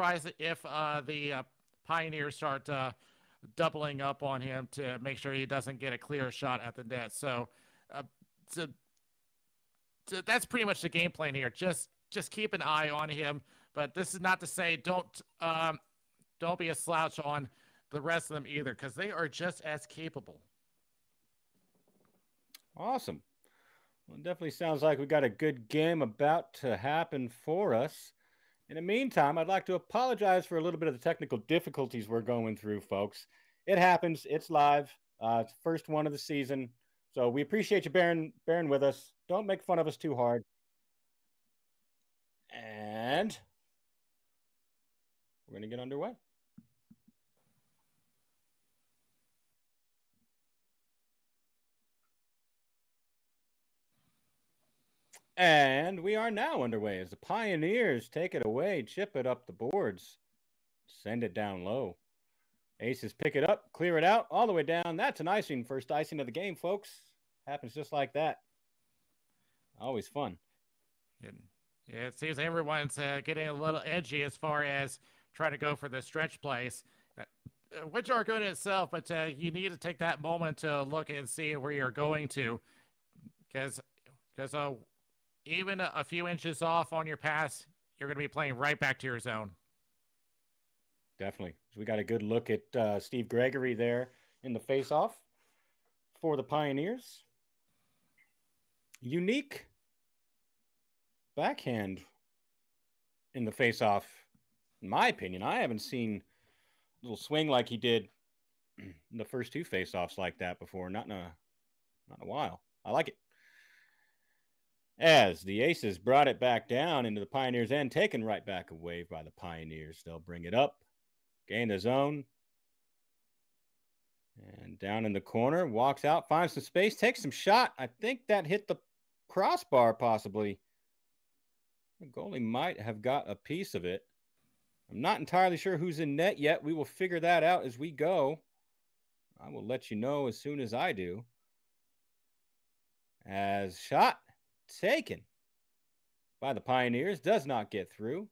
surprised if the Pioneers start doubling up on him to make sure he doesn't get a clear shot at the net. Uh, so, so that's pretty much the game plan here. Just keep an eye on him. But this is not to say don't be a slouch on the rest of them either, because they are just as capable. Awesome. Well, it definitely sounds like we got a good game about to happen for us. In the meantime, I'd like to apologize for a little bit of the technical difficulties we're going through, folks. It happens. It's live. It's the first one of the season. So we appreciate you bearing with us. Don't make fun of us too hard. And we're going to get underway. And we are now underway as the Pioneers take it away, chip it up the boards, send it down low. Aces pick it up, clear it out, all the way down. That's an icing, first icing of the game, folks. Happens just like that. Always fun. Yeah, it seems everyone's getting a little edgy as far as trying to go for the stretch plays, which are good in itself, but you need to take that moment to look and see where you're going to, because even a few inches off on your pass, you're going to be playing right back to your zone. Definitely. So we got a good look at Steve Gregory there in the face-off for the Pioneers. Unique backhand in the face-off, in my opinion. I haven't seen a little swing like he did in the first two face-offs like that before. Not in a while. I like it. As the Aces brought it back down into the Pioneers' end, taken right back away by the Pioneers. They'll bring it up, gain the zone, and down in the corner, walks out, finds some space, takes some shot. I think that hit the crossbar possibly. The goalie might have got a piece of it. I'm not entirely sure who's in net yet. We will figure that out as we go. I will let you know as soon as I do. As shot taken by the Pioneers, does not get through.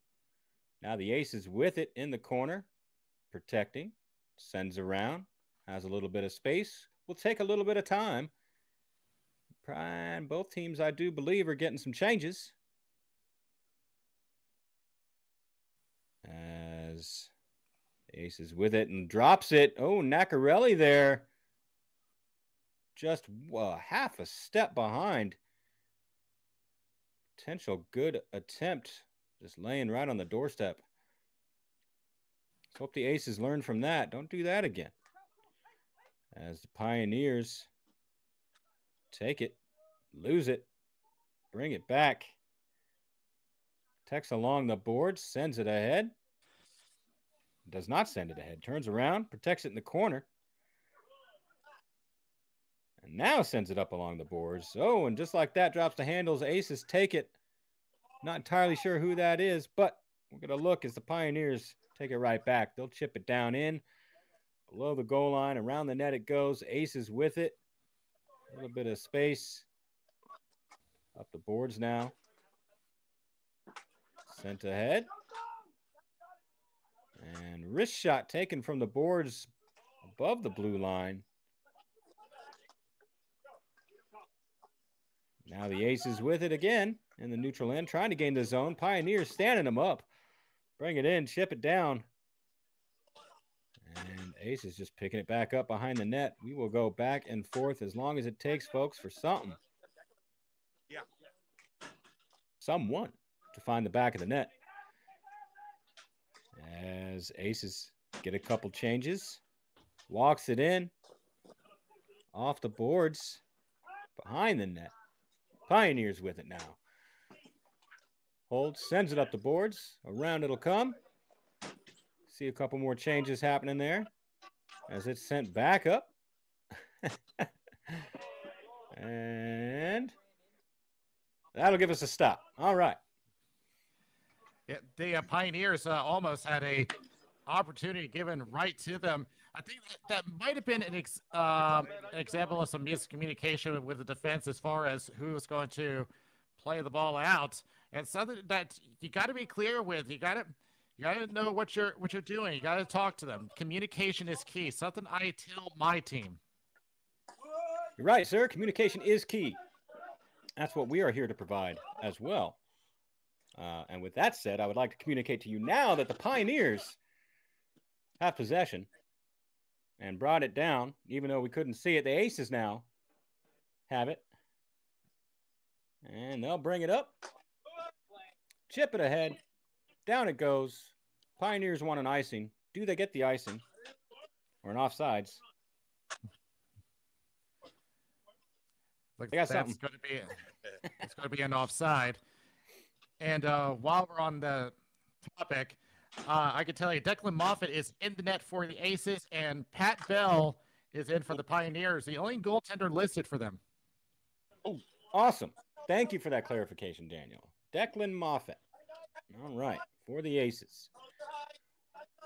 Now the Aces with it in the corner, protecting, sends around, has a little bit of space, will take a little bit of time. And both teams, I do believe, are getting some changes. As Aces with it and drops it. Oh, Nacarelli there. Just half a step behind. Potential good attempt. Just laying right on the doorstep. Let's hope the Aces learn from that. Don't do that again. As the Pioneers take it, lose it, bring it back. Tex along the board, sends it ahead. Does not send it ahead. Turns around, protects it in the corner. And now sends it up along the boards. Oh, and just like that, drops the handles. Aces take it. Not entirely sure who that is, but we're going to look as the Pioneers take it right back. They'll chip it down in. Below the goal line, around the net it goes. Aces with it. A little bit of space. Up the boards now. Sent ahead. And wrist shot taken from the boards above the blue line. Now the Aces with it again in the neutral end, trying to gain the zone. Pioneers standing them up. Bring it in, chip it down. And Aces just picking it back up behind the net. We will go back and forth as long as it takes, folks, for something. Yeah. Someone to find the back of the net. As Aces get a couple changes. Walks it in. Off the boards. Behind the net. Pioneers with it now. Holds, sends it up the boards. Around it'll come. See a couple more changes happening there. As it's sent back up. And that'll give us a stop. All right. Yeah, the Pioneers almost had a opportunity given right to them. I think that might have been an example of some miscommunication with the defense as far as who was going to play the ball out, and something that you got to be clear with. You got You got to know what you're doing. You got to talk to them. Communication is key. Something I tell my team. You're right, sir. Communication is key. That's what we are here to provide as well. And with that said, I would like to communicate to you now that the Pioneers have possession and brought it down, even though we couldn't see it. The Aces now have it. And they'll bring it up. Chip it ahead. Down it goes. Pioneers want an icing. Do they get the icing? Or an offsides? They got something. It's going to be an offside. And while we're on the topic, I can tell you Declan Moffat is in the net for the Aces, and Pat Bell is in for the Pioneers, the only goaltender listed for them. Oh, awesome. Thank you for that clarification, Daniel. Declan Moffat. All right, for the Aces.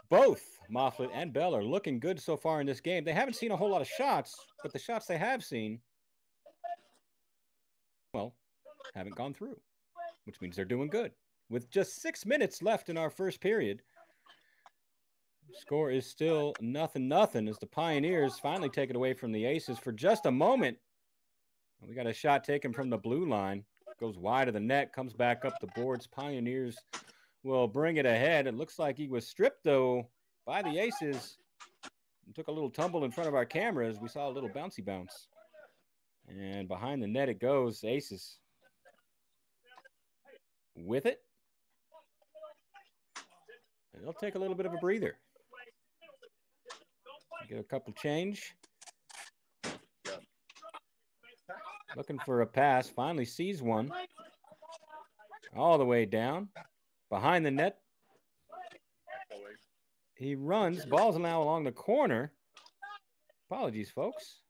Both Moffat and Bell are looking good so far in this game. They haven't seen a whole lot of shots, but the shots they have seen, well, haven't gone through, which means they're doing good. With just 6 minutes left in our first period, the score is still 0-0 as the Pioneers finally take it away from the Aces for just a moment. We got a shot taken from the blue line. Goes wide of the net, comes back up the boards. Pioneers will bring it ahead. It looks like he was stripped, though, by the Aces. And took a little tumble in front of our cameras. We saw a little bouncy bounce. And behind the net it goes. Aces with it. And they'll take a little bit of a breather. Get a couple change. Looking for a pass. Finally sees one. All the way down. Behind the net. He runs. Ball's now along the corner. Apologies, folks.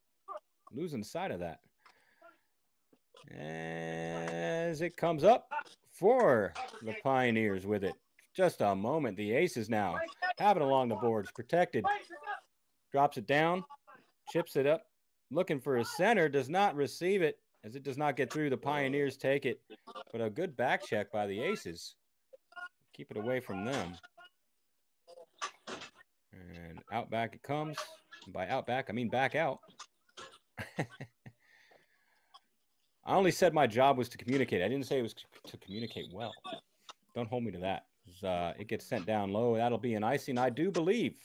Losing sight of that. As it comes up for the Pioneers with it. Just a moment. The Aces now have it along the boards. Protected. Drops it down. Chips it up. Looking for a center. Does not receive it. As it does not get through, the Pioneers take it. But a good back check by the Aces. Keep it away from them. And out back it comes. And by out back, I mean back out. I only said my job was to communicate. I didn't say it was to communicate well. Don't hold me to that. It gets sent down low. That'll be an icing, I do believe.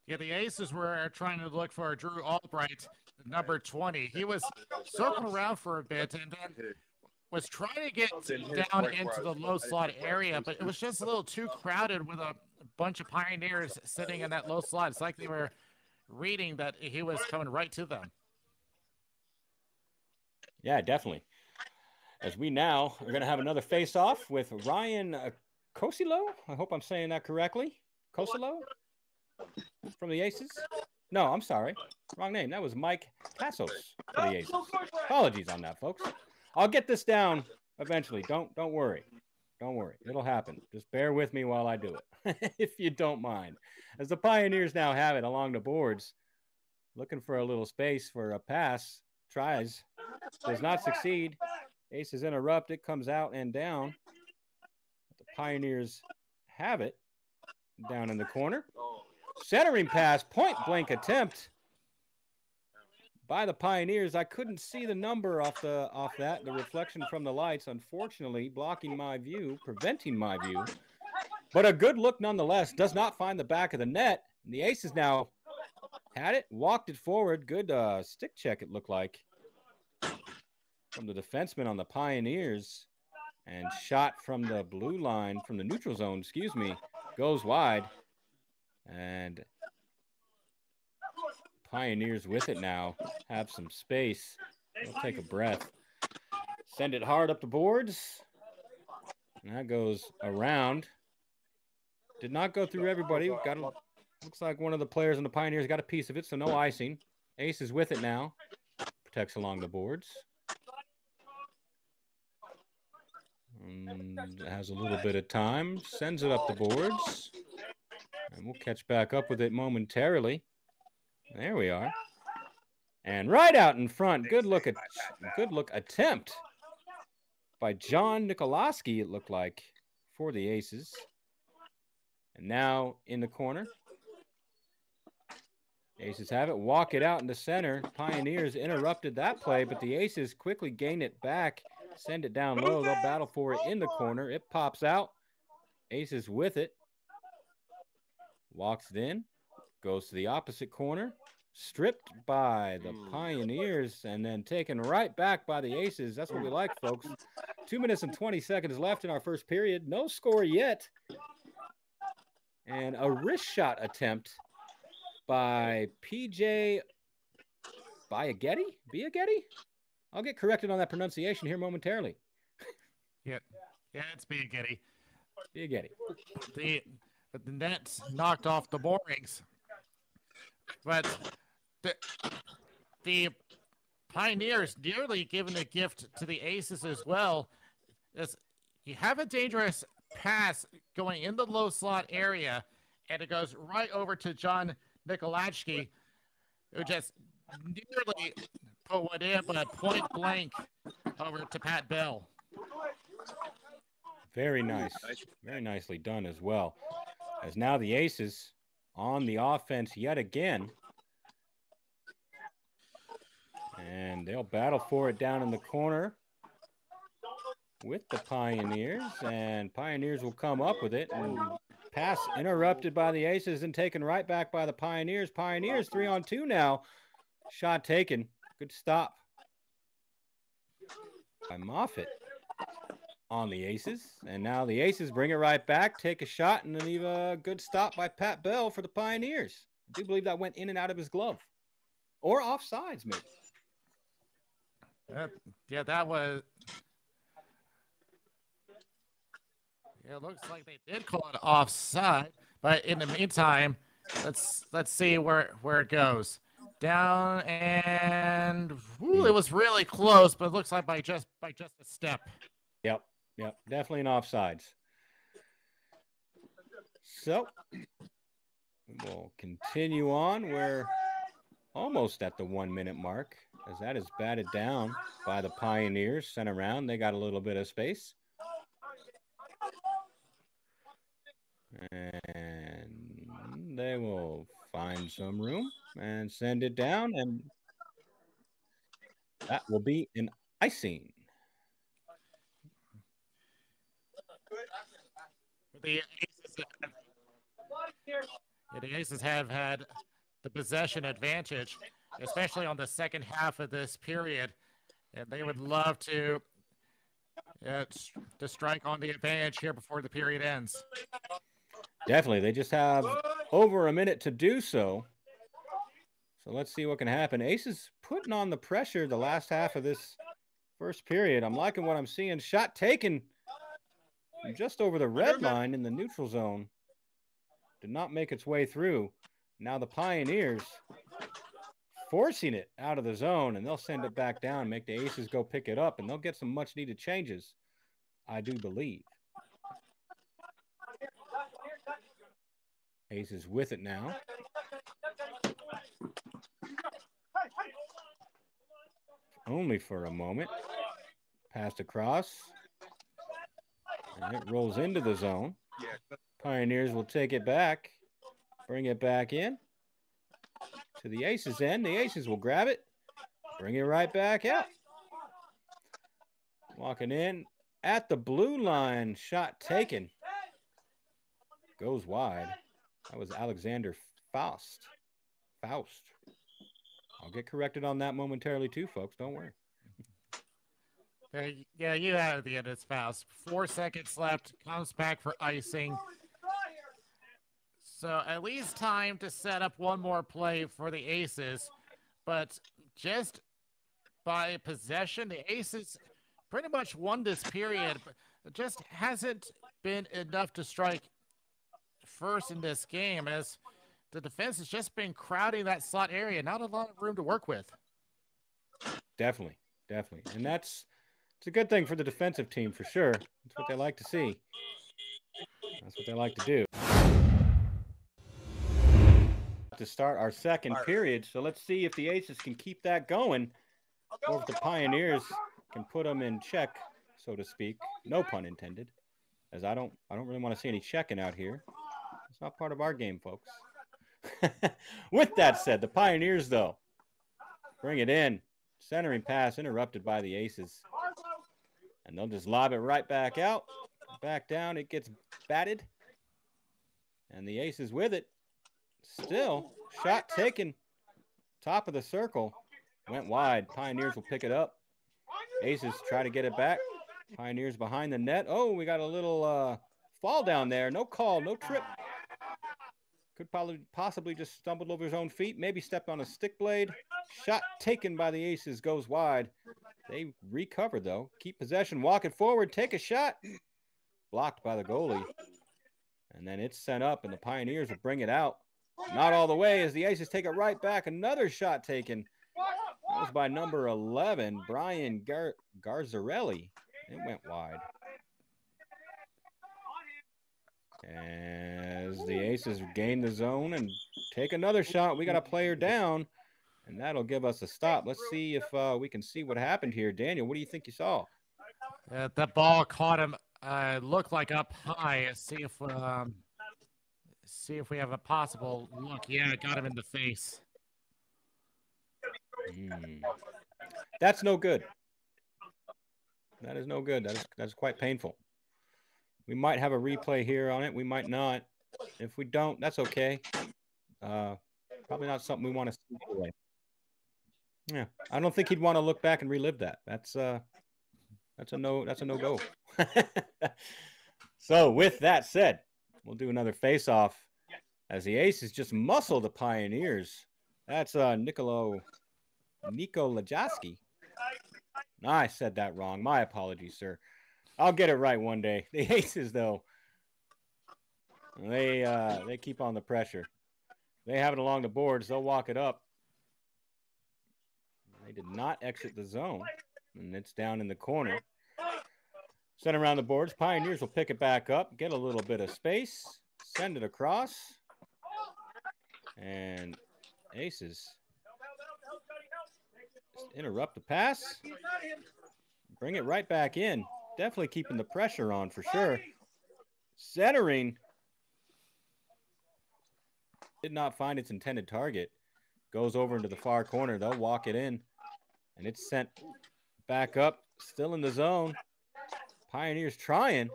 Yeah, the Aces were trying to look for Drew Albright, number 20. He was circling around for a bit and then was trying to get down into the low slot area, but it was just a little too crowded with a bunch of Pioneers sitting in that low slot. It's like they were reading that he was coming right to them. Yeah, definitely. As we now are going to have another face-off with Ryan Cosilo. I hope I'm saying that correctly. Cosilo from the Aces. No, I'm sorry. Wrong name. That was Mike Passos for the Aces. Apologies on that, folks. I'll get this down eventually. Don't worry. Don't worry. It'll happen. Just bear with me while I do it, if you don't mind. As the Pioneers now have it along the boards, looking for a little space for a pass. Tries. Does not succeed. Aces interrupt. It comes out and down. The Pioneers have it down in the corner. Centering pass, point blank attempt by the Pioneers. I couldn't see the number off that. The reflection from the lights, unfortunately, blocking my view, preventing my view. But a good look nonetheless. Does not find the back of the net. And the Aces now had it, walked it forward. Good stick check, it looked like, from the defenseman on the Pioneers. And shot from the blue line, from the neutral zone, excuse me, goes wide. And Pioneers with it now. Have some space. They'll take a breath. Send it hard up the boards. And that goes around. Did not go through everybody. Looks like one of the players on the Pioneers got a piece of it, so no icing. Ace is with it now. Protects along the boards. Has a little bit of time. Sends it up the boards. And we'll catch back up with it momentarily. There we are. And right out in front. Good look attempt by John Nikolaski, it looked like, for the Aces. And now in the corner. Aces have it, walk it out in the center. Pioneers interrupted that play, but the Aces quickly gain it back, send it down low. They'll battle for it in the corner. It pops out. Aces with it. Walks it in, goes to the opposite corner. Stripped by the Pioneers and then taken right back by the Aces. That's what we like, folks. 2 minutes and 20 seconds left in our first period. No score yet. And a wrist shot attempt by PJ Biaghetti? I'll get corrected on that pronunciation here momentarily. Yeah, it's Biaghetti. But the net knocked off the moorings. But the Pioneers nearly given a gift to the Aces as well. You have a dangerous pass going in the low slot area, and it goes right over to John Nikolachki, who just nearly put one in, but point blank over to Pat Bell. Very nice. Very nicely done as well. As now the Aces on the offense yet again. And they'll battle for it down in the corner with the Pioneers. And Pioneers will come up with it. And pass interrupted by the Aces and taken right back by the Pioneers. Pioneers 3-on-2 now. Shot taken. Good stop by Moffitt on the Aces. And now the Aces bring it right back, take a shot, and leave a good stop by Pat Bell for the Pioneers. I do believe that went in and out of his glove. Or offsides, maybe. Yeah, that was... Yeah, it looks like they did call it offside. But in the meantime, let's see where it goes. Down and... it was really close, but it looks like by just a step. Yep, definitely an offsides. So, we'll continue on. We're almost at the 1 minute mark as that is batted down by the Pioneers. Sent around. They got a little bit of space. And they will find some room and send it down. And that will be an icing. The Aces have had the possession advantage, especially on the second half of this period, and they would love to strike on the advantage here before the period ends. Definitely. They just have over a minute to do so. So let's see what can happen. Aces putting on the pressure the last half of this first period. I'm liking what I'm seeing. Shot taken just over the red line in the neutral zone. Did not make its way through. Now the Pioneers forcing it out of the zone, and they'll send it back down, make the Aces go pick it up, and they'll get some much-needed changes, I do believe. Aces with it now. Only for a moment. Passed across. And it rolls into the zone. Pioneers will take it back. Bring it back in. To the Aces end. The Aces will grab it. Bring it right back out. Walking in at the blue line. Shot taken. Goes wide. That was Alexander Faust. I'll get corrected on that momentarily too, folks. Don't worry. Yeah, you had at the end. It's Faust. 4 seconds left. Comes back for icing. So at least time to set up one more play for the Aces. But just by possession, the Aces pretty much won this period. But it just hasn't been enough to strike first in this game, as the defense has just been crowding that slot area. Not a lot of room to work with. Definitely. And it's a good thing for the defensive team for sure. That's what they like to see. That's what they like to do. To start our second period, so let's see if the Aces can keep that going, or if the Pioneers can put them in check so to speak. No pun intended. As I don't really want to see any checking out here. It's not part of our game, folks. With that said, the Pioneers, though, bring it in. Centering pass interrupted by the Aces. And they'll just lob it right back out. Back down. It gets batted. And the Aces with it. Still, shot taken. Top of the circle. Went wide. Pioneers will pick it up. Aces try to get it back. Pioneers behind the net. Oh, we got a little fall down there. No call, no trip. Could possibly just stumbled over his own feet. Maybe stepped on a stick blade. Shot taken by the Aces goes wide. They recover, though. Keep possession. Walk it forward. Take a shot. Blocked by the goalie. And then it's sent up, and the Pioneers will bring it out. Not all the way as the Aces take it right back. Another shot taken. That was by number 11, Brian Garzarelli. It went wide. As the Aces gain the zone and take another shot, we got a player down, and that'll give us a stop. Let's see if we can see what happened here. Daniel, what do you think you saw? That ball caught him, looked like up high. See if we have a possible look. Yeah, it got him in the face. That's no good. That is no good. That's quite painful. We might have a replay here on it. We might not. If we don't, that's okay. Probably not something we want to see today. Yeah, I don't think he'd want to look back and relive that. That's a no-go. So with that said, we'll do another face-off as the Aces just muscle the Pioneers. That's Nico Lajoski. I said that wrong. My apologies, sir. I'll get it right one day. The Aces, though, they keep on the pressure. They have it along the boards. They'll walk it up. They did not exit the zone, and it's down in the corner. Send around the boards. Pioneers will pick it back up, get a little bit of space, send it across, and Aces interrupt the pass, bring it right back in. Definitely keeping the pressure on for sure. Centering did not find its intended target. Goes over into the far corner. They'll walk it in, and it's sent back up. Still in the zone. Pioneers trying.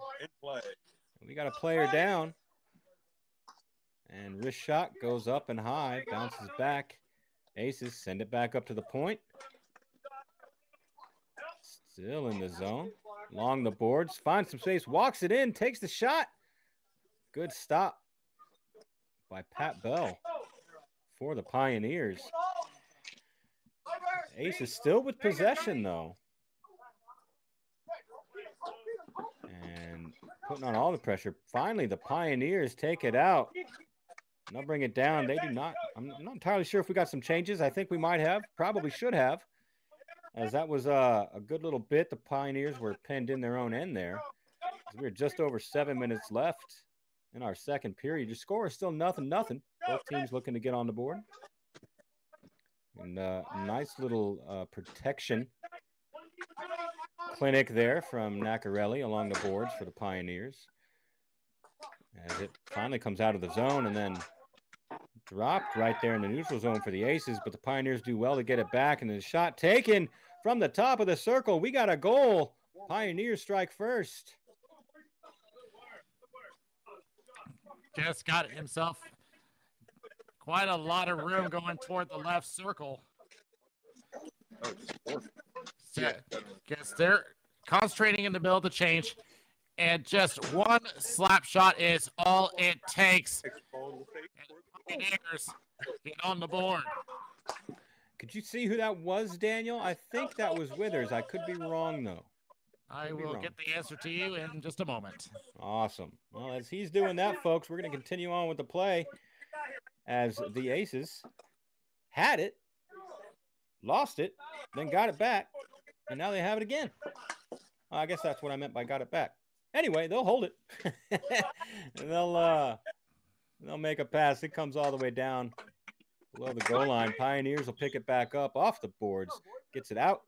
We got a player down. And wrist shot goes up and high. Bounces back. Aces send it back up to the point. Still in the zone. Along the boards. Finds some space. Walks it in. Takes the shot. Good stop by Pat Bell for the Pioneers. Aces still with possession, though. And putting on all the pressure. Finally, the Pioneers take it out. They'll bring it down. They do not. I'm not entirely sure if we got some changes. I think we might have. Probably should have. As that was a good little bit. The Pioneers were pinned in their own end there. We were just over 7 minutes left in our second period. Your score is still 0-0. Both teams looking to get on the board. And nice little protection clinic there from Nacarelli along the boards for the Pioneers. As it finally comes out of the zone and then dropped right there in the neutral zone for the Aces, but the Pioneers do well to get it back, and the shot taken from the top of the circle. We got a goal. Pioneers strike first. Just got himself quite a lot of room going toward the left circle. Because they're concentrating in the middle of the change, and just one slap shot is all it takes. And Pioneers get on the board. Could you see who that was, Daniel? I think that was Withers. I could be wrong, though. I will get the answer to you in just a moment. Awesome. Well, as he's doing that, folks, we're going to continue on with the play as the Aces had it, lost it, then got it back, and now they have it again. Well, I guess that's what I meant by got it back. Anyway, they'll hold it. And they'll make a pass. It comes all the way down below the goal line. Pioneers will pick it back up off the boards. Gets it out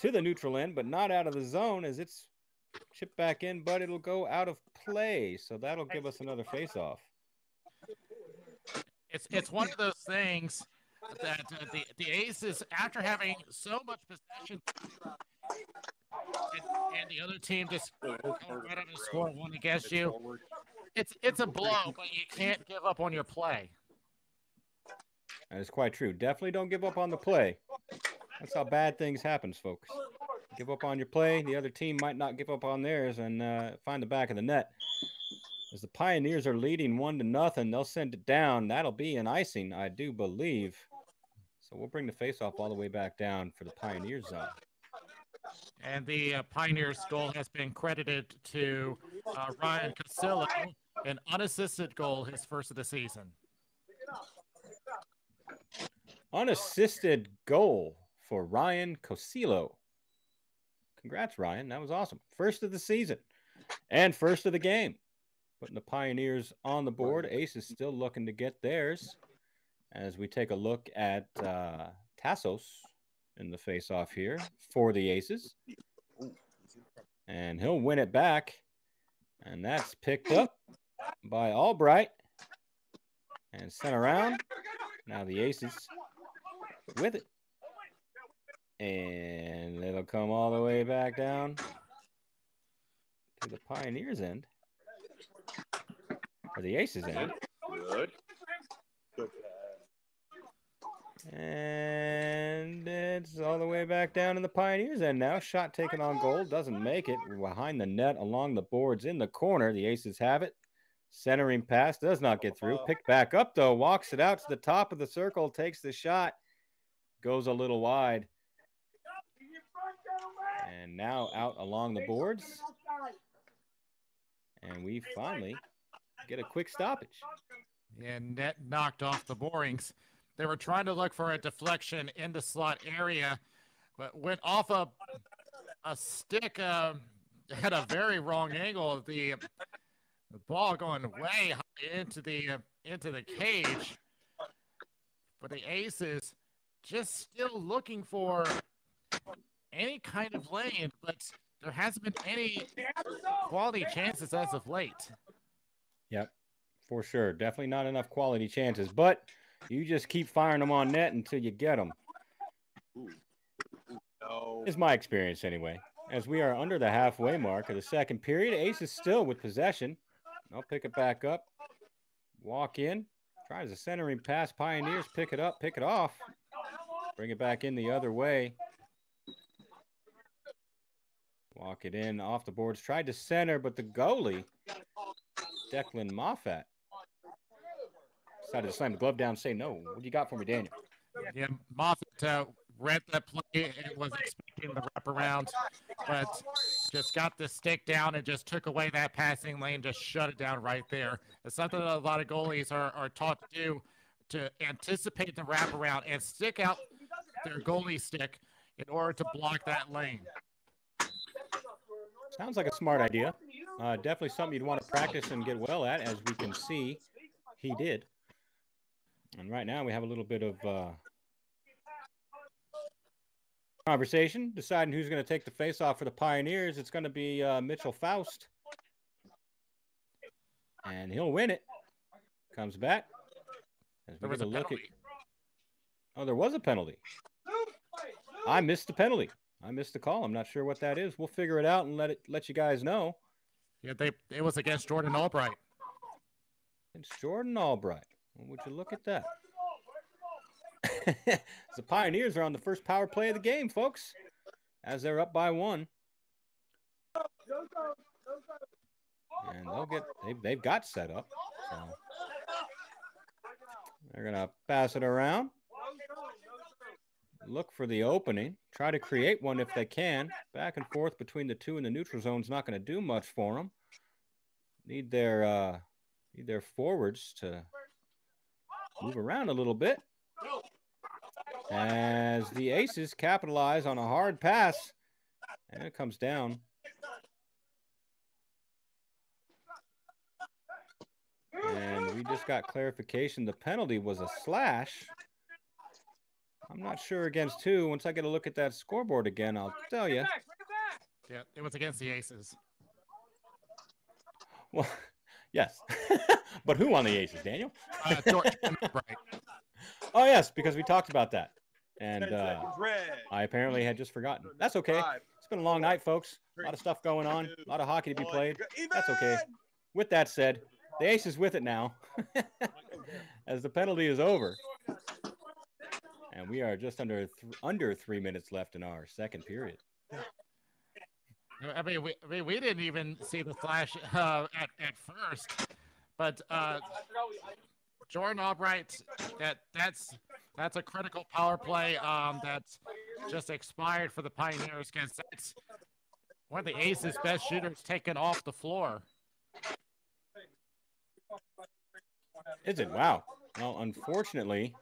to the neutral end, but not out of the zone as it's chipped back in, but it'll go out of play. So that'll give us another face-off. It's one of those things that the Aces, after having so much possession, and the other team just right up and score one against you, it's a blow, but you can't give up on your play. That is quite true. Definitely don't give up on the play. That's how bad things happen, folks. Give up on your play. The other team might not give up on theirs and find the back of the net. As the Pioneers are leading 1-0, they'll send it down. That'll be an icing, I do believe. So we'll bring the faceoff all the way back down for the Pioneers zone. And the Pioneers goal has been credited to Ryan Casillo, an unassisted goal, his first of the season. Unassisted goal for Ryan Cosillo. Congrats, Ryan. That was awesome. First of the season and first of the game. Putting the Pioneers on the board. Ace is still looking to get theirs as we take a look at Tassos in the face-off here for the Aces. And he'll win it back. And that's picked up by Albright. And sent around. Now the Aces with it. And it'll come all the way back down to the Pioneers' end. Or the Aces' end. Good. And it's all the way back down to the Pioneers' end now. Shot taken on goal. Doesn't make it. We're behind the net along the boards in the corner. The Aces have it. Centering pass. Does not get through. Picked back up, though. Walks it out to the top of the circle. Takes the shot. Goes a little wide. And now out along the boards. And we finally get a quick stoppage. And net knocked off the moorings. They were trying to look for a deflection in the slot area, but went off a stick at a very wrong angle. The ball going way high into the cage. But the Aces just still looking for any kind of lane, but there hasn't been any quality chances as of late. Yep, for sure. Definitely not enough quality chances, but you just keep firing them on net until you get them. No. Is my experience anyway. As we are under the halfway mark of the second period, Ace is still with possession. I'll pick it back up. Walk in. Tries a centering pass. Pioneers pick it up, pick it off. Bring it back in the other way. Walk it in off the boards. Tried to center, but the goalie, Declan Moffat, decided to slam the glove down and say, no. What do you got for me, Daniel? Yeah, Moffat read that play and was expecting the wraparound, but just got the stick down and just took away that passing lane, just shut it down right there. It's something that a lot of goalies are taught to do, to anticipate the wraparound and stick out their goalie stick in order to block that lane. Sounds like a smart idea. Definitely something you'd want to practice and get well at, as we can see he did. And right now we have a little bit of conversation, deciding who's going to take the face-off for the Pioneers. It's going to be Mitchell Faust. And he'll win it. Comes back. There was a penalty. Oh, there was a penalty. I missed the penalty. I missed the call. I'm not sure what that is. We'll figure it out and let you guys know. Yeah, it was against Jordan Albright. It's Jordan Albright. Well, would you look at that? The Pioneers are on the first power play of the game, folks, as they're up by 1. And they've got set up. So they're going to pass it around. Look for the opening. Try to create one if they can. Back and forth between the two in the neutral zone is not going to do much for them. Need their forwards to move around a little bit. As the Aces capitalize on a hard pass. And it comes down. And we just got clarification. The penalty was a slash. I'm not sure against who. Once I get a look at that scoreboard again, I'll tell you. Yeah, it was against the Aces. Well, yes. But who on the Aces, Daniel? George Albright. Oh, yes, because we talked about that. And I apparently had just forgotten. That's okay. It's been a long night, folks. A lot of stuff going on. A lot of hockey to be played. That's okay. With that said, the Ace is with it now as the penalty is over. And we are just under 3 minutes left in our second period. I mean, we didn't even see the flash at first, but Jordan Albright, that's a critical power play that's just expired for the Pioneers because that's one of the Aces' best shooters taken off the floor. Is it? Wow. Well, unfortunately,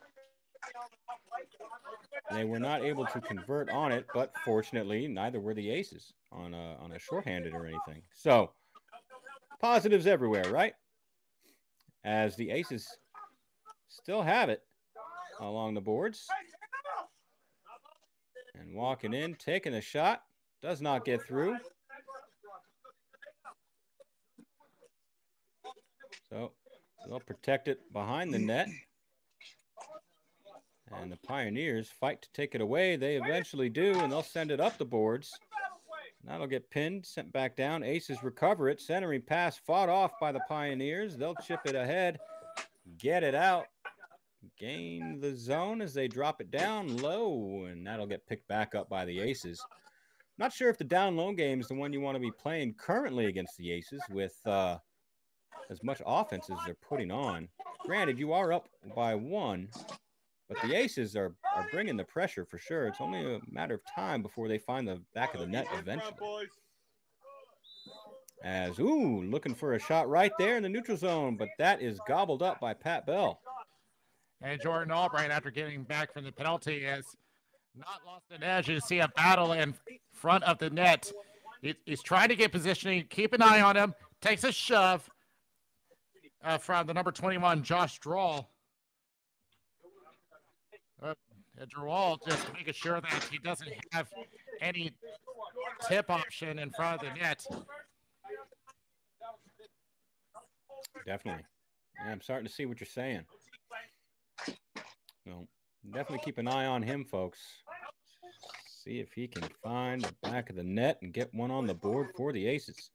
they were not able to convert on it, but fortunately, neither were the Aces on a shorthanded or anything. So, positives everywhere, right? As the Aces still have it along the boards. And walking in, taking a shot, does not get through. So, they'll protect it behind the net. And the Pioneers fight to take it away. They eventually do, and they'll send it up the boards. That'll get pinned, sent back down. Aces recover it. Centering pass fought off by the Pioneers. They'll chip it ahead, get it out, gain the zone as they drop it down low, and that'll get picked back up by the Aces. Not sure if the down low game is the one you want to be playing currently against the Aces with as much offense as they're putting on. Granted, you are up by 1. But the Aces are bringing the pressure for sure. It's only a matter of time before they find the back of the net eventually. As, looking for a shot right there in the neutral zone, but that is gobbled up by Pat Bell. And Jordan Albright, after getting back from the penalty, has not lost an edge. You see a battle in front of the net. He's trying to get positioning. Keep an eye on him. Takes a shove from the number 21, Josh Droll. Drawal just making sure that he doesn't have any tip option in front of the net. Definitely. Yeah, I'm starting to see what you're saying. No, definitely keep an eye on him, folks. See if he can find the back of the net and get one on the board for the Aces.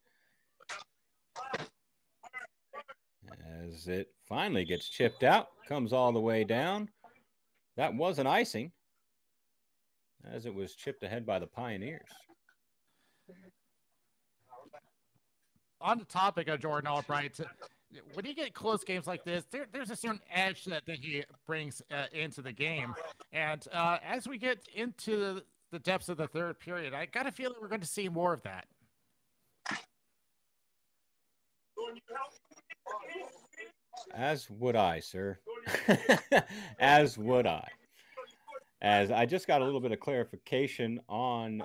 As it finally gets chipped out, comes all the way down. That was an icing, as it was chipped ahead by the Pioneers. On the topic of Jordan Albright, when you get close games like this, there's a certain edge that he brings into the game. And as we get into the depths of the third period, I got a feeling we're going to see more of that. As would I, sir. As would I. As I just got a little bit of clarification on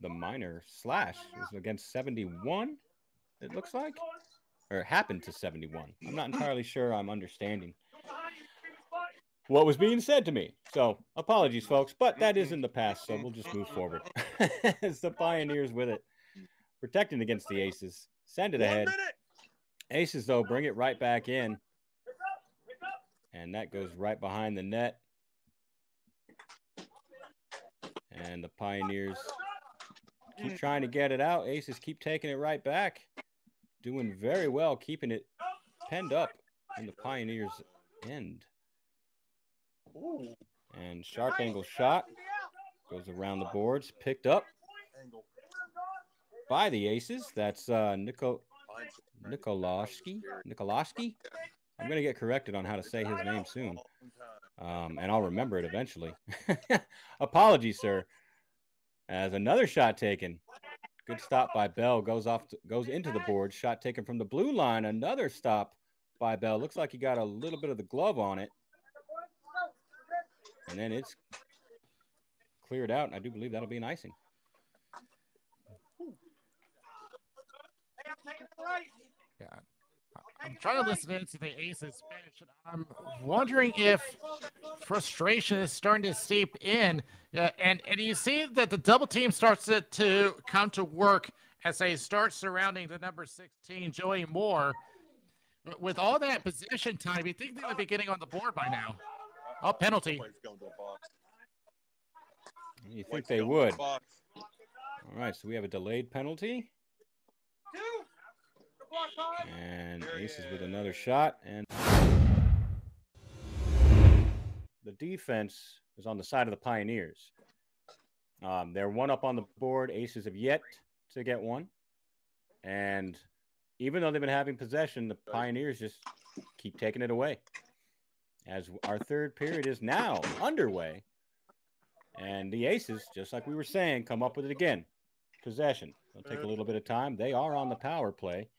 the minor slash. It was against 71, it looks like. Or it happened to 71. I'm not entirely sure I'm understanding what was being said to me. So apologies, folks. But that is in the past, so we'll just move forward. As the Pioneers with it. Protecting against the Aces. Send it ahead. Aces, though, bring it right back in. And that goes right behind the net. And the Pioneers keep trying to get it out. Aces keep taking it right back. Doing very well, keeping it penned up in the Pioneers' end. And sharp angle shot. Goes around the boards. Picked up by the Aces. That's Nikolashki. I'm going to get corrected on how to say his name soon. And I'll remember it eventually. Apologies, sir. As another shot taken. Good stop by Bell. Goes into the board. Shot taken from the blue line. Another stop by Bell. Looks like he got a little bit of the glove on it. And then it's cleared out. And I do believe that'll be an icing. Yeah. I'm trying to listen into the Aces Spanish, and I'm wondering if frustration is starting to seep in. And you see that the double team starts to come to work as they start surrounding the number 16, Joey Moore. With all that possession time, you think they would be getting on the board by now. Oh, penalty. You think they would. All right, so we have a delayed penalty. And Aces with another shot. And the defense is on the side of the Pioneers. They're one up on the board. Aces have yet to get one. And even though they've been having possession, the Pioneers just keep taking it away. As our third period is now underway. And the Aces, just like we were saying, come up with it again. Possession. It'll take a little bit of time. They are on the power play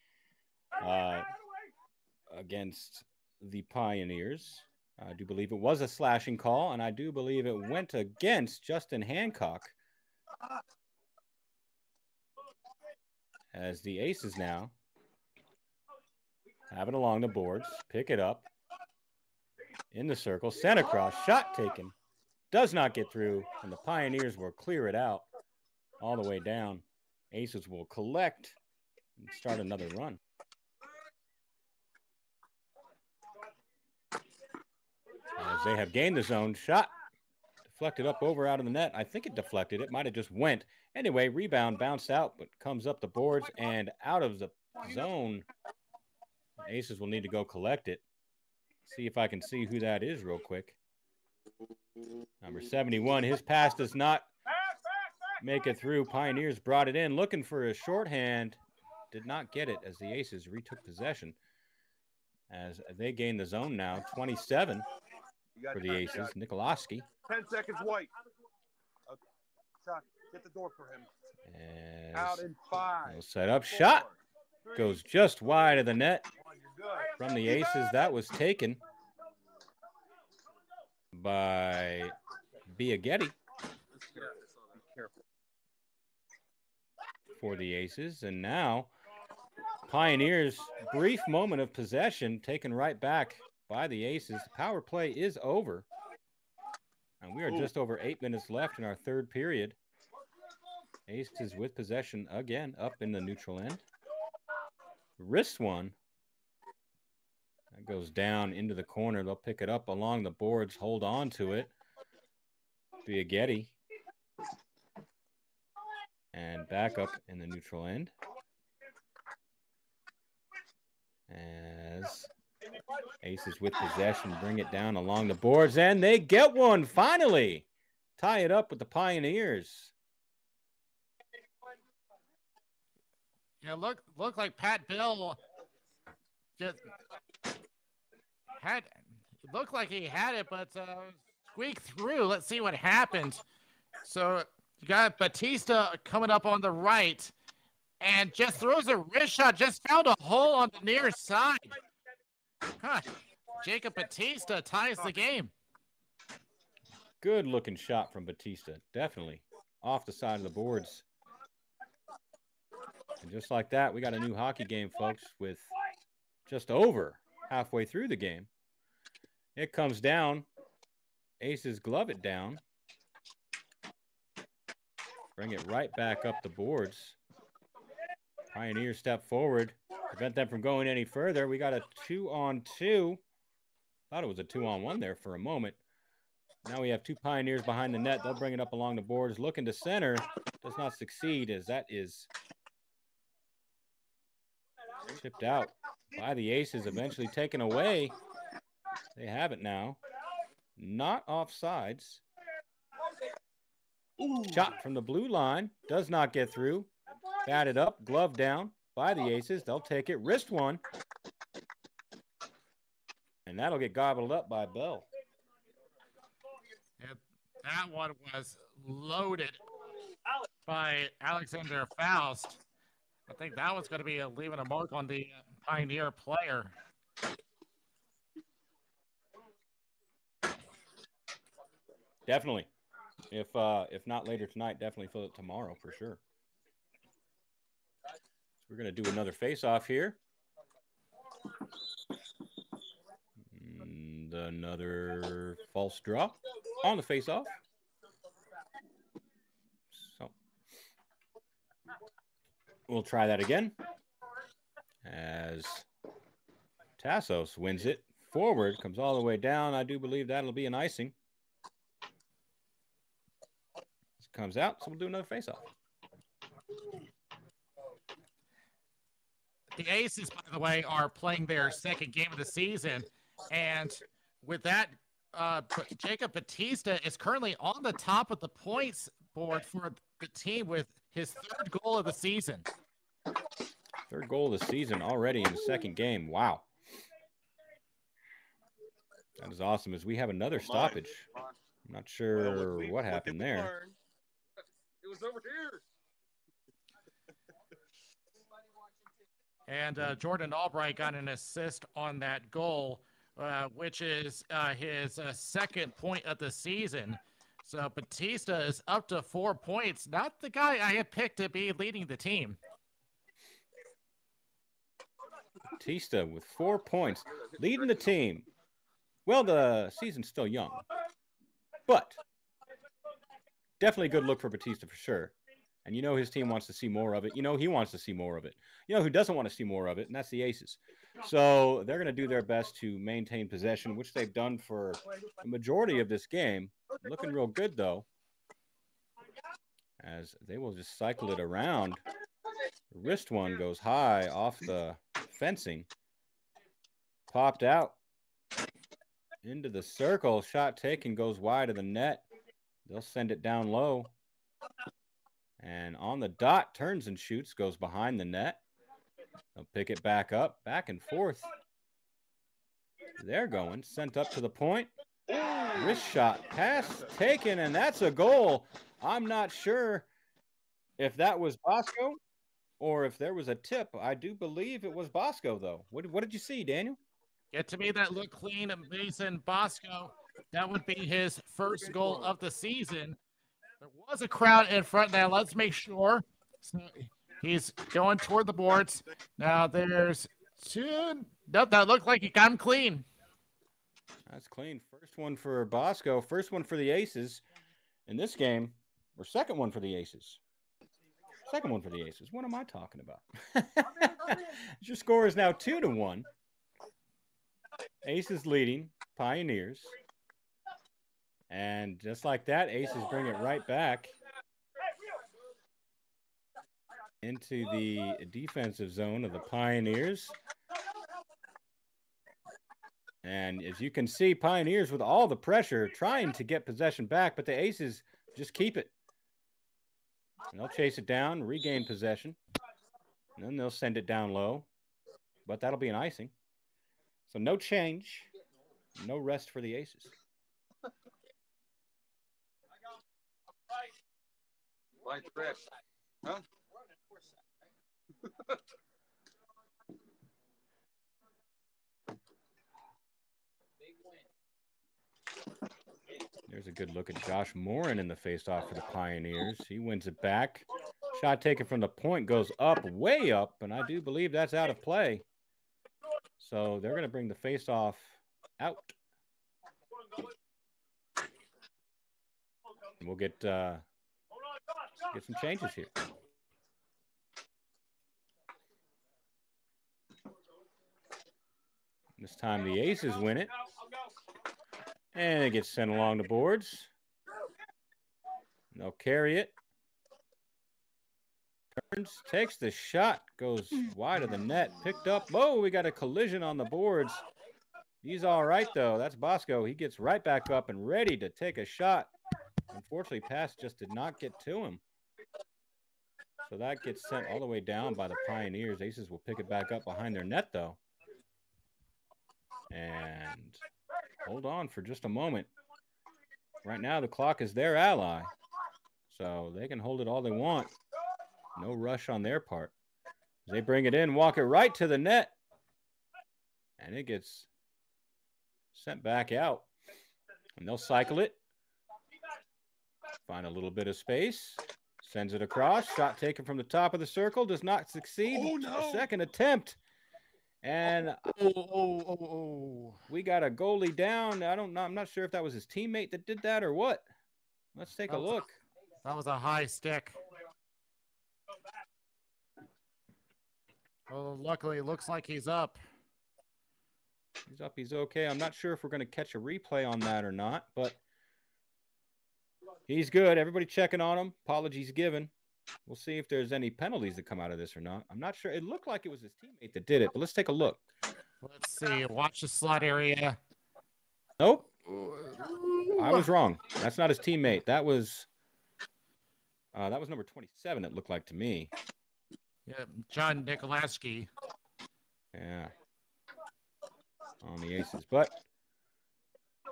against the Pioneers. I do believe it was a slashing call, and I do believe it went against Justin Hancock. As the Aces now have it along the boards, pick it up in the circle, center cross, shot taken, does not get through, and the Pioneers will clear it out all the way down. Aces will collect and start another run. As they have gained the zone, shot deflected up over out of the net. I think it deflected. It might have just went. Anyway, rebound bounced out, but comes up the boards and out of the zone. Aces will need to go collect it. See if I can see who that is real quick. Number 71. His pass does not make it through. Pioneers brought it in, looking for a shorthand. Did not get it as the Aces retook possession. As they gain the zone now, 27 for the Aces. Nikoloski. 10 seconds white. Shot. Get the door for him. As out in 5. Set up. Shot. Goes just wide of the net from the Aces. That was taken by Biaghetti for the Aces. And now Pioneers, brief moment of possession taken right back by the Aces. The power play is over. And we are just over 8 minutes left in our third period. Aces with possession again up in the neutral end. Wrist one. That goes down into the corner. They'll pick it up along the boards, hold on to it. Biaghetti. And back up in the neutral end. As Aces with possession bring it down along the boards, and they get one finally. Tie it up with the Pioneers. Yeah, look like Pat Bill just had looked like he had it, but squeaked through. Let's see what happened. So you got Batista coming up on the right and just throws a wrist shot, just found a hole on the near side. Huh. Jacob Batista ties the game. Good looking shot from Batista. Definitely off the side of the boards. And just like that, we got a new hockey game, folks, with just over halfway through the game. It comes down. Aces glove it down. Bring it right back up the boards. Pioneers step forward. Prevent them from going any further. We got a 2-on-2. Thought it was a 2-on-1 there for a moment. Now we have two Pioneers behind the net. They'll bring it up along the boards. Looking to center. Does not succeed as that is chipped out by the Aces, eventually taken away. They have it now. Not offsides. Shot from the blue line. Does not get through. Batted up. Glove down by the Aces. They'll take it. Wrist one. And that'll get gobbled up by Bell. Yeah, that one was loaded by Alexander Faust. I think that was going to be leaving a mark on the Pioneer player. Definitely. If not later tonight, definitely feel it tomorrow for sure. So we're going to do another face-off here. And another false draw on the face-off. So we'll try that again as Tassos wins it. Forward, comes all the way down. I do believe that'll be an icing. This comes out, so we'll do another face-off. The Aces, by the way, are playing their second game of the season. And with that, Jacob Batista is currently on the top of the points board for the team with his third goal of the season. Third goal of the season already in the second game. Wow. That is awesome as we have another stoppage. I'm not sure what happened there. It was over here. And Jordan Albright got an assist on that goal, which is his second point of the season. So Batista is up to 4 points. Not the guy I had picked to be leading the team. Batista with 4 points, leading the team. Well, the season's still young, but definitely a good look for Batista for sure. And you know his team wants to see more of it. You know he wants to see more of it. You know who doesn't want to see more of it, and that's the Aces. So they're going to do their best to maintain possession, which they've done for the majority of this game. Looking real good, though, as they will just cycle it around. The wrist one goes high off the fencing. Popped out into the circle. Shot taken, goes wide of the net. They'll send it down low. And on the dot, turns and shoots, goes behind the net. They'll pick it back up, back and forth. They're going, sent up to the point. Wrist shot, pass taken, and that's a goal. I'm not sure if that was Bosco or if there was a tip. I do believe it was Bosco, though. What did you see, Daniel? Yeah, to me, that looked clean. Mason Bosco, that would be his first goal of the season. There was a crowd in front now. Let's make sure. So he's going toward the boards. Now there's two. Nope, that looked like he got him clean. That's clean. First one for Bosco. First one for the Aces in this game. Or second one for the Aces. Second one for the Aces. What am I talking about? Your score is now 2-1. Aces leading. Pioneers. And just like that, Aces bring it right back into the defensive zone of the Pioneers. And as you can see, Pioneers with all the pressure trying to get possession back, but the Aces just keep it. And they'll chase it down, regain possession. And then they'll send it down low. But that'll be an icing. So no change, no rest for the Aces. Light trip. Huh? There's a good look at Josh Morin in the faceoff for the Pioneers. He wins it back. Shot taken from the point goes up, way up, and I do believe that's out of play. So they're going to bring the faceoff out. And we'll get some changes here. This time the Aces win it. And it gets sent along the boards. They'll carry it. Turns, takes the shot, goes wide of the net, picked up. Whoa, we got a collision on the boards. He's all right, though. That's Bosco. He gets right back up and ready to take a shot. Unfortunately, pass just did not get to him. So that gets sent all the way down by the Pioneers. Aces will pick it back up behind their net, though. And hold on for just a moment. Right now, the clock is their ally. So they can hold it all they want. No rush on their part. They bring it in, walk it right to the net. And it gets sent back out. And they'll cycle it. Find a little bit of space. Sends it across. Shot taken from the top of the circle. Does not succeed. Oh, no. A second attempt. And we got a goalie down. I'm not sure if that was his teammate that did that or what. Let's take a look. That was a high stick. Well, luckily, it looks like he's up. He's up. He's okay. I'm not sure if we're going to catch a replay on that or not, but he's good. Everybody checking on him. Apologies given. We'll see if there's any penalties that come out of this or not. I'm not sure. It looked like it was his teammate that did it, but let's take a look. Let's see. Watch the slot area. Nope. I was wrong. That's not his teammate. That was number 27, it looked like to me. Yeah, John Nikolashki. Yeah. On the Aces. But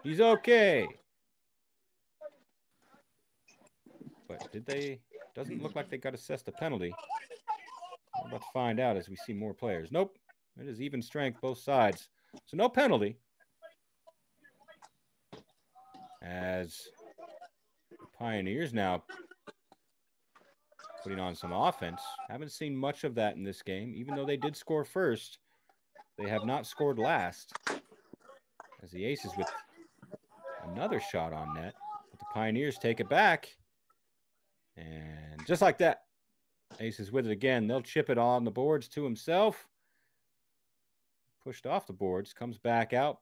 he's okay. But did they? Doesn't look like they got assessed a penalty. We're about to find out as we see more players. Nope. It is even strength both sides. So no penalty. As the Pioneers now putting on some offense. Haven't seen much of that in this game. Even though they did score first, they have not scored last. As the Aces with another shot on net. But the Pioneers take it back. And just like that, Aces with it again. They'll chip it on the boards to himself. Pushed off the boards. Comes back out.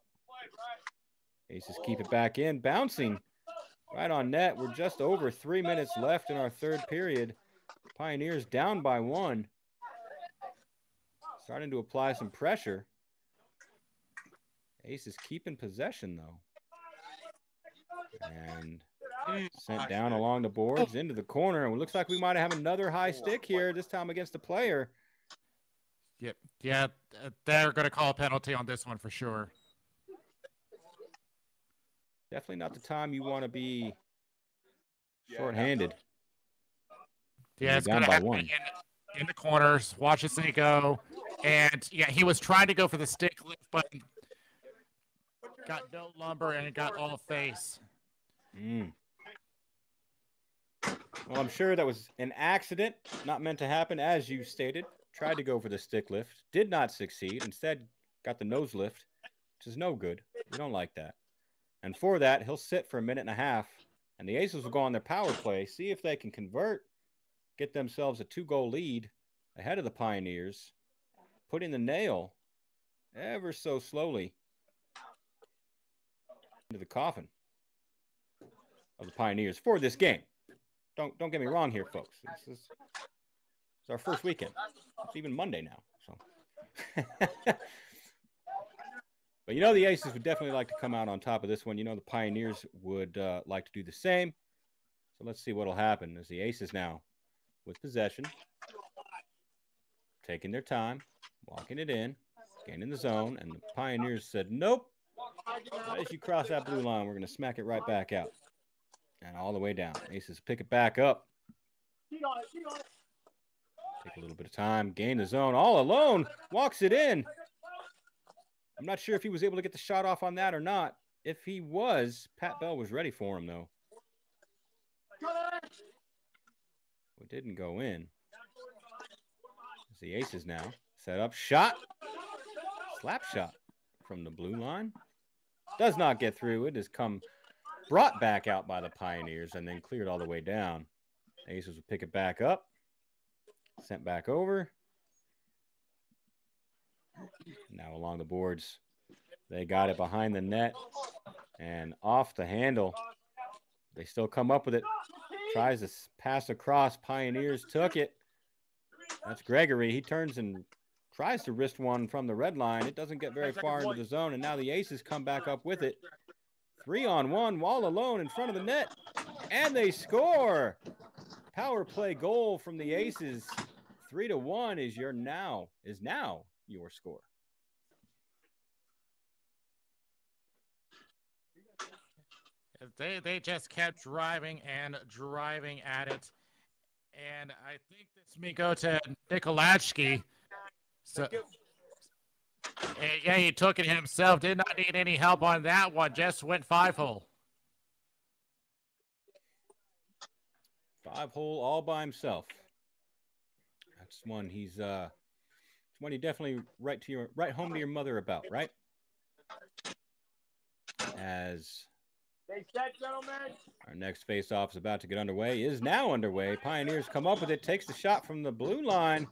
Aces keep it back in. Bouncing right on net. We're just over 3 minutes left in our third period. Pioneers down by 1. Starting to apply some pressure. Aces keeping possession, though. And sent down along the boards into the corner. And it looks like we might have another high stick here, this time against the player. Yep. Yeah, they're going to call a penalty on this one for sure. Definitely not the time you want to be shorthanded. Yeah, it's going to happen in the corners. Watch this thing go. And, yeah, he was trying to go for the stick lift, but got no lumber and got all face. Well, I'm sure that was an accident, not meant to happen, as you stated. Tried to go for the stick lift, did not succeed. Instead, got the nose lift, which is no good. We don't like that. And for that, he'll sit for a minute and a half, and the Aces will go on their power play, see if they can convert, get themselves a 2-goal lead ahead of the Pioneers, putting the nail ever so slowly into the coffin of the Pioneers for this game. Don't get me wrong here, folks. It's our first weekend. It's even Monday now. So, but you know the Aces would definitely like to come out on top of this one. You know the Pioneers would like to do the same. So let's see what'll happen as the Aces now with possession, taking their time, walking it in, gaining the zone, and the Pioneers said, nope. As you cross that blue line, we're going to smack it right back out. And all the way down. Aces pick it back up. Take a little bit of time, gain the zone all alone, walks it in. I'm not sure if he was able to get the shot off on that or not. If he was, Pat Bell was ready for him, though. It didn't go in. As the Aces now set up, shot, slap shot from the blue line. Does not get through. It has come brought back out by the Pioneers and then cleared all the way down. Aces will pick it back up. Sent back over. Now along the boards. They got it behind the net and off the handle. They still come up with it. Tries to pass across. Pioneers took it. That's Gregory. He turns and tries to wrist one from the red line. It doesn't get very far into the zone, and now the Aces come back up with it. 3-on-1, Wall alone in front of the net, and they score. Power play goal from the Aces. 3-1 is now your score. They just kept driving and driving at it. And I think this may go to Nikolashki. So, yeah, he took it himself. Did not need any help on that one. Just went 5-hole. 5-hole all by himself. That's one he's It's one you definitely write home to your mother about, right? As our next face-off is about to get underway, is now underway. Pioneers come up with it, takes the shot from the blue line.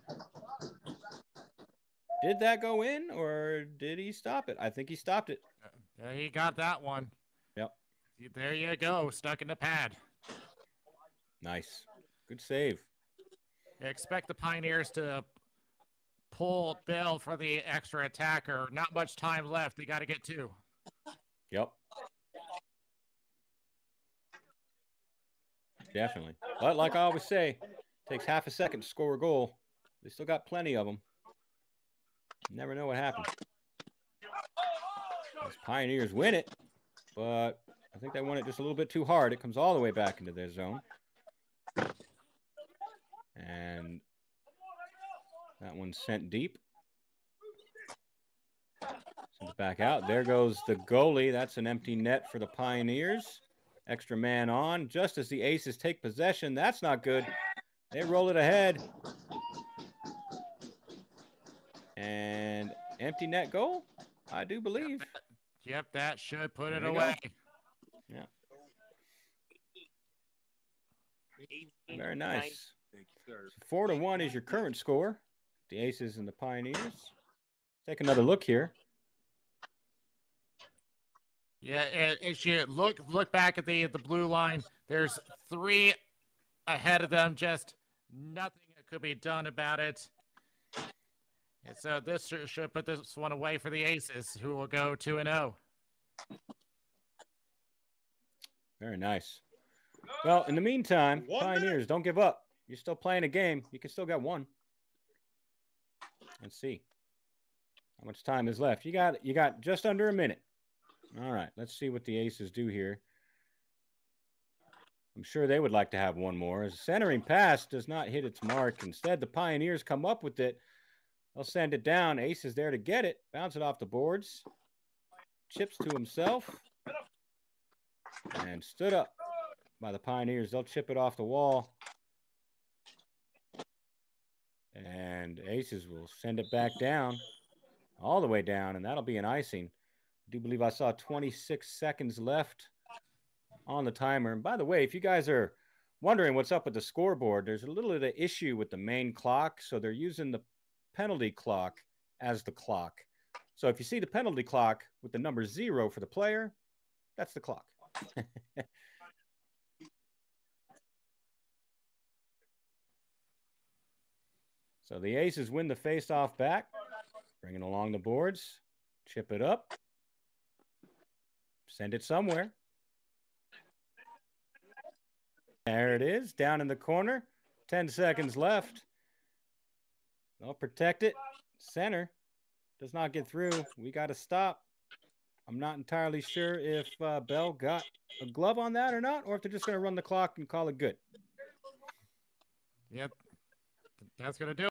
Did that go in, or did he stop it? I think he stopped it. Yeah, he got that one. Yep. There you go, stuck in the pad. Nice. Good save. Expect the Pioneers to pull Bill for the extra attacker. Not much time left. They got to get 2. Yep. Definitely. But like I always say, it takes half a second to score a goal. They still got plenty of them. You never know what happens. These Pioneers win it, but I think they won it just a little bit too hard. It comes all the way back into their zone. And that one's sent deep. Sent it back out. There goes the goalie. That's an empty net for the Pioneers. Extra man on. Just as the Aces take possession. That's not good. They roll it ahead. And empty net goal, I do believe. Yep, that should put it away. Yeah. Very nice. So 4-1 is your current score. The Aces and the Pioneers. Take another look here. Yeah, as you look back at the blue line, there's 3 ahead of them. Just nothing that could be done about it. And so this should put this one away for the Aces, who will go 2-0. Very nice. Well, in the meantime, Pioneers, don't give up. You're still playing a game. You can still get 1. Let's see how much time is left. You got just under a minute. All right, let's see what the Aces do here. I'm sure they would like to have one more. As a centering pass does not hit its mark. Instead, the Pioneers come up with it. They'll send it down. Ace is there to get it. Bounce it off the boards. Chips to himself. And stood up by the Pioneers. They'll chip it off the wall. And Aces will send it back down. All the way down. And that'll be an icing. I do believe I saw 26 seconds left on the timer. And by the way, if you guys are wondering what's up with the scoreboard, there's a little bit of issue with the main clock. So they're using the penalty clock as the clock. So if you see the penalty clock with the number 0 for the player, that's the clock. So the Aces win the face-off back. Bring it along the boards. Chip it up. Send it somewhere. There it is, down in the corner. 10 seconds left. They'll protect it. Center does not get through. We got to stop. I'm not entirely sure if Bell got a glove on that or not, or if they're just going to run the clock and call it good. Yep. That's going to do it.